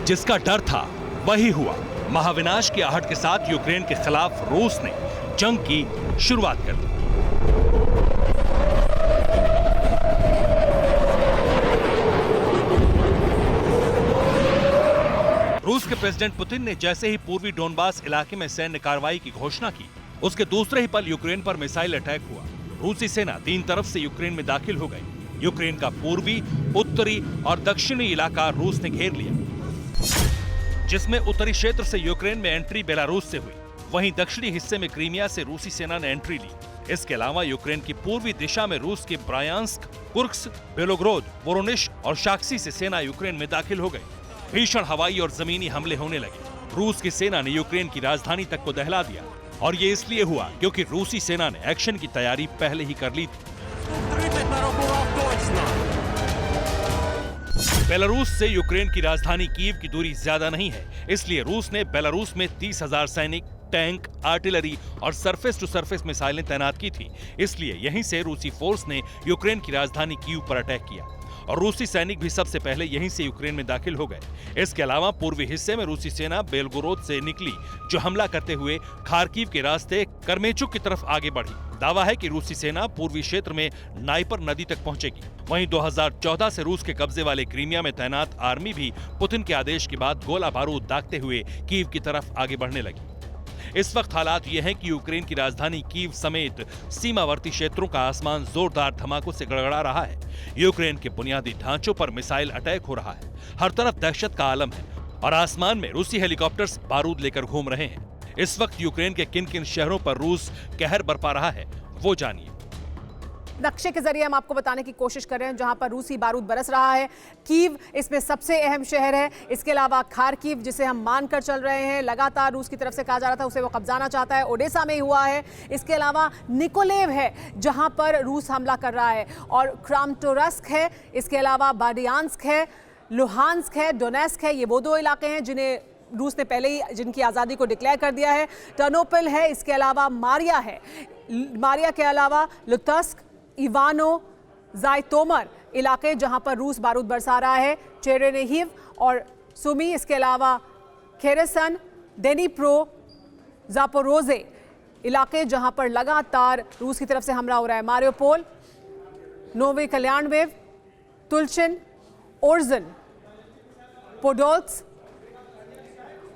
जिसका डर था वही हुआ। महाविनाश की आहट के साथ यूक्रेन के खिलाफ रूस ने जंग की शुरुआत कर दी। रूस के प्रेसिडेंट पुतिन ने जैसे ही पूर्वी डोनबास इलाके में सैन्य कार्रवाई की घोषणा की, उसके दूसरे ही पल यूक्रेन पर मिसाइल अटैक हुआ। रूसी सेना 3 तरफ से यूक्रेन में दाखिल हो गई। यूक्रेन का पूर्वी, उत्तरी और दक्षिणी इलाका रूस ने घेर लिया, जिसमें उत्तरी क्षेत्र से यूक्रेन में एंट्री बेलारूस से हुई। वहीं दक्षिणी हिस्से में क्रीमिया से रूसी सेना ने एंट्री ली। इसके अलावा यूक्रेन की पूर्वी दिशा में रूस के ब्रायांस्क, कुर्स्क, बेलोग्रोद, वोरोनिश और शाक्सी से सेना यूक्रेन में दाखिल हो गई। भीषण हवाई और जमीनी हमले होने लगे। रूस की सेना ने यूक्रेन की राजधानी तक को दहला दिया, और ये इसलिए हुआ क्योंकि रूसी सेना ने एक्शन की तैयारी पहले ही कर ली थी। बेलारूस से यूक्रेन की राजधानी कीव की दूरी ज्यादा नहीं है, इसलिए रूस ने बेलारूस में 30,000 सैनिक, टैंक, आर्टिलरी और सरफेस टू सरफेस मिसाइलें तैनात की थी। इसलिए यहीं से रूसी फोर्स ने यूक्रेन की राजधानी कीव पर अटैक किया, और रूसी सैनिक भी सबसे पहले यहीं से यूक्रेन में दाखिल हो गए। इसके अलावा पूर्वी हिस्से में रूसी सेना बेलगोरोद से निकली, जो हमला करते हुए खार्किव के रास्ते कर्मेचुक की तरफ आगे बढ़ी। दावा है कि रूसी सेना पूर्वी क्षेत्र में नाइपर नदी तक पहुंचेगी। वहीं 2014 से रूस के कब्जे वाले क्रीमिया में तैनात आर्मी भी पुतिन के आदेश के बाद गोला बारूद दागते हुए कीव की तरफ आगे बढ़ने लगी। इस वक्त हालात ये हैं कि यूक्रेन की राजधानी कीव समेत सीमावर्ती क्षेत्रों का आसमान जोरदार धमाकों से गड़गड़ा रहा है। यूक्रेन के बुनियादी ढांचों पर मिसाइल अटैक हो रहा है। हर तरफ दहशत का आलम है, और आसमान में रूसी हेलीकॉप्टर्स बारूद लेकर घूम रहे हैं। इस वक्त यूक्रेन के किन किन शहरों पर रूस कहर बरपा रहा है, वो जानिए। नक्शे के जरिए हम आपको बताने की कोशिश कर रहे हैं जहां पर रूसी बारूद बरस रहा है। कीव इसमें सबसे अहम शहर है। इसके अलावा खार्किव, जिसे हम मानकर चल रहे हैं, लगातार रूस की तरफ से कहा जा रहा था उसे वो कब्जाना चाहता है, ओडेसा में ही हुआ है। इसके अलावा निकोलेव है जहां पर रूस हमला कर रहा है, और क्रामाटोर्स्क है। इसके अलावा बाडियांस्क है, लुहांस्क है, डोनेस्क है। ये वो 2 इलाके हैं जिन्हें रूस ने पहले ही जिनकी आज़ादी को डिक्लेयर कर दिया है। टर्नोपिल है, इसके अलावा मारिया है। मारिया के अलावा लुतस्क, इवानो, जायतोमर इलाके जहां पर रूस बारूद बरसा रहा है। चेरेनिहिव और सुमी, इसके अलावा खेरेसन, डेनिप्रो, जापोरोजे इलाके जहां पर लगातार रूस की तरफ से हमला हो रहा है। मारियोपोल, नोवे कल्याणवेव, तुल्चिन, ओर्जन, पोडोल्स,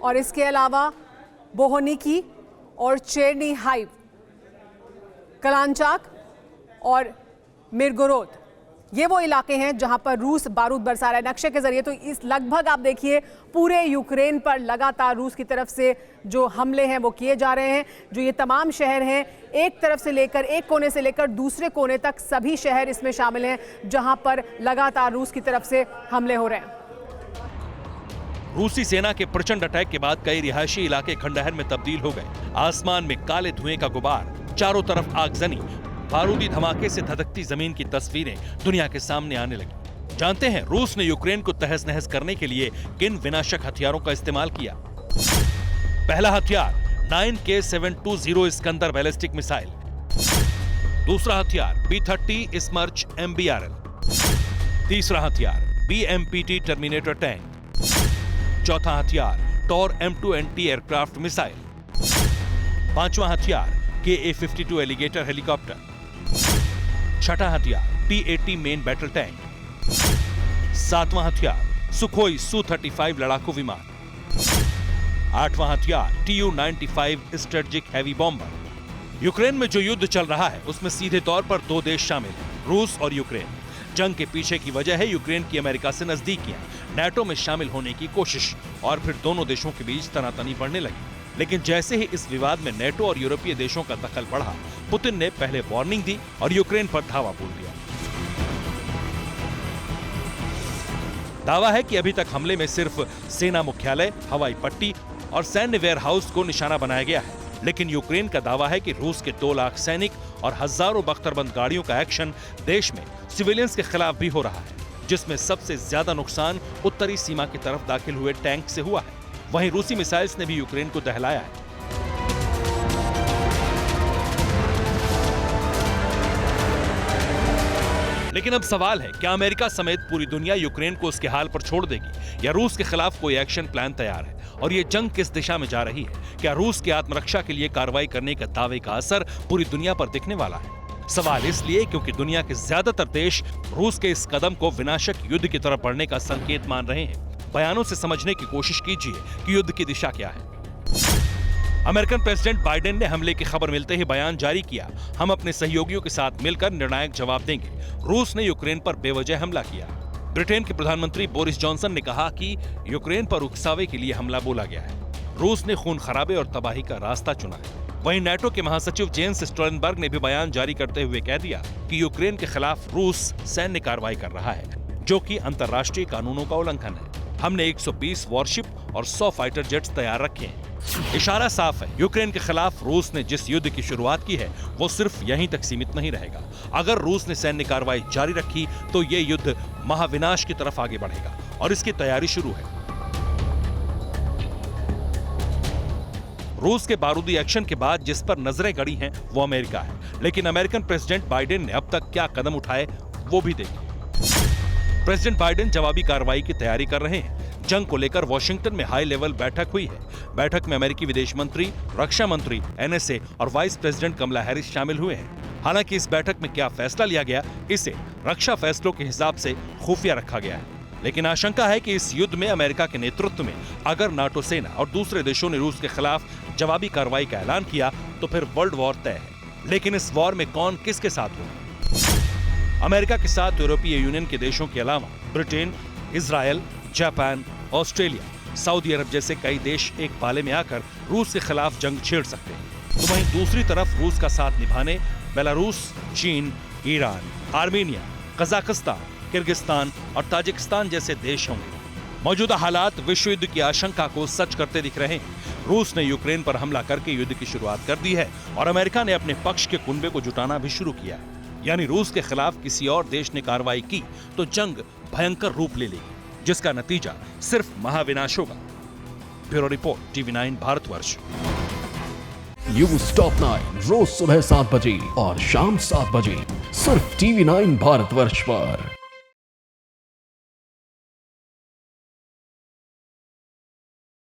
और इसके अलावा बोहोनिकी और चेरनीहाइव, कलांचाक और मिरगोरोद, ये वो इलाके हैं जहां पर रूस बारूद बरसा रहा है। नक्शे के जरिए तो इस लगभग आप देखिए पूरे यूक्रेन पर लगातार रूस की तरफ से जो हमले हैं वो किए जा रहे हैं। जो ये तमाम शहर हैं, एक तरफ से लेकर, एक कोने से लेकर दूसरे कोने तक सभी शहर इसमें शामिल हैं जहां पर लगातार रूस की तरफ से हमले हो रहे हैं। रूसी सेना के प्रचंड अटैक के बाद कई रिहायशी इलाके खंडहर में तब्दील हो गए। आसमान में काले धुएं का गुबार, चारों तरफ आगजनी, बारूदी धमाके से धधकती जमीन की तस्वीरें दुनिया के सामने आने लगी। जानते हैं रूस ने यूक्रेन को तहस नहस करने के लिए किन विनाशक हथियारों का इस्तेमाल किया। पहला हथियार 9K720 इस्कंदर बैलिस्टिक मिसाइल। दूसरा हथियार B-30 स्मर्च MBRL। तीसरा हथियार BMPT टर्मिनेटर टैंक। चौथा हथियार Tor M2 anti aircraft missile. पांचवा हथियार KA-52 एलिगेटर हेलीकॉप्टर। छठा हथियार T-80 मेन बैटल टैंक। सातवां हथियार सुखोई Su-35 लड़ाकू विमान। आठवां हथियार Tu-95 strategic heavy bomber. Ukraine में जो युद्ध चल रहा है उसमें सीधे तौर पर 2 देश शामिल हैं, रूस और यूक्रेन। जंग के पीछे की वजह है यूक्रेन की अमेरिका से नजदीकियां, नाटो में शामिल होने की कोशिश, और फिर दोनों देशों के बीच तनातनी बढ़ने लगी। लेकिन जैसे ही इस विवाद में नाटो और यूरोपीय देशों का दखल बढ़ा, पुतिन ने पहले वार्निंग दी और यूक्रेन पर धावा बोल दिया। दावा है कि अभी तक हमले में सिर्फ सेना मुख्यालय, हवाई पट्टी और सैन्य वेयरहाउस को निशाना बनाया गया है, लेकिन यूक्रेन का दावा है कि रूस के 2 लाख सैनिक और हजारों बख्तरबंद गाड़ियों का एक्शन देश में सिविलियंस के खिलाफ भी हो रहा है, जिसमें सबसे ज्यादा नुकसान उत्तरी सीमा की तरफ दाखिल हुए टैंक से हुआ है। वहीं रूसी मिसाइल्स ने भी यूक्रेन को दहलाया है। लेकिन अब सवाल है, क्या अमेरिका समेत पूरी दुनिया यूक्रेन को उसके हाल पर छोड़ देगी या रूस के खिलाफ कोई एक्शन प्लान तैयार है? और ये जंग किस दिशा में जा रही है? क्या रूस की आत्मरक्षा के लिए कार्रवाई करने का दावे का असर पूरी दुनिया पर दिखने वाला है? सवाल इसलिए क्योंकि दुनिया के ज्यादातर देश रूस के इस कदम को विनाशक युद्ध की तरफ बढ़ने का संकेत मान रहे हैं। बयानों से समझने की कोशिश कीजिए कि युद्ध की दिशा क्या है। अमेरिकन प्रेसिडेंट बाइडेन ने हमले की खबर मिलते ही बयान जारी किया, हम अपने सहयोगियों के साथ मिलकर निर्णायक जवाब देंगे। रूस ने यूक्रेन पर बेवजह हमला किया। ब्रिटेन के प्रधानमंत्री बोरिस जॉनसन ने कहा कि यूक्रेन पर उकसावे के लिए हमला बोला गया है। रूस ने खून खराबे और तबाही का रास्ता चुना है। वहीं नाटो के महासचिव जेंस स्टोल्टनबर्ग ने भी बयान जारी करते हुए कह दिया कि यूक्रेन के खिलाफ रूस सैन्य कार्रवाई कर रहा है, जो कि अंतर्राष्ट्रीय कानूनों का उल्लंघन है। हमने 120 वॉरशिप और 100 फाइटर जेट्स तैयार रखे हैं। इशारा साफ है, यूक्रेन के खिलाफ रूस ने जिस युद्ध की शुरुआत की है वो सिर्फ यहीं तक सीमित नहीं रहेगा। अगर रूस ने सैन्य कार्रवाई जारी रखी तो ये युद्ध महाविनाश की तरफ आगे बढ़ेगा और इसकी तैयारी शुरू है। रूस के बारूदी एक्शन के बाद जिस पर नजरें गड़ी हैं वो अमेरिका है, लेकिन अमेरिकन प्रेसिडेंट बाइडेन ने अब तक क्या कदम उठाए वो भी देखिए। प्रेसिडेंट बाइडेन जवाबी कार्रवाई की तैयारी कर रहे हैं। जंग को लेकर वॉशिंगटन में हाई लेवल बैठक हुई है। बैठक में अमेरिकी विदेश मंत्री, रक्षा मंत्री, एनएसए और वाइस प्रेसिडेंट कमला हैरिस शामिल हुए हैं। हालांकि इस बैठक में क्या फैसला लिया गया, इसे रक्षा फैसलों के हिसाब से खुफिया रखा गया है। लेकिन आशंका है कि इस युद्ध में अमेरिका के नेतृत्व में अगर नाटो सेना और दूसरे देशों ने रूस के खिलाफ जवाबी कार्रवाई का ऐलान किया तो फिर वर्ल्ड वॉर तय है। लेकिन इस वॉर में कौन किसके साथ होगा? अमेरिका के साथ यूरोपीय यूनियन के देशों के अलावा Britain, Israel, Japan, Australia, Saudi Arab जैसे कई देश एक पाले में आकर रूस के खिलाफ जंग छेड़ सकते हैं। तो वहीं दूसरी तरफ रूस का साथ निभाने बेलारूस, चीन, ईरान, आर्मेनिया, कजाकिस्तान, किर्गिस्तान और ताजिकिस्तान जैसे देश होंगे। मौजूदा हालात विश्व युद्ध की आशंका को सच करते दिख रहे हैं। रूस ने यूक्रेन पर हमला करके युद्ध की शुरुआत कर दी है और अमेरिका ने अपने पक्ष के कुनबे को जुटाना भी शुरू किया है। यानी रूस के खिलाफ किसी और देश ने कार्रवाई की तो जंग भयंकर रूप ले लेगी, जिसका नतीजा सिर्फ महाविनाश होगा। Bureau report, TV9 Bharatvarsh. News top 9 रोज सुबह 7 बजे और शाम 7 बजे सिर्फ TV9 भारतवर्ष पर।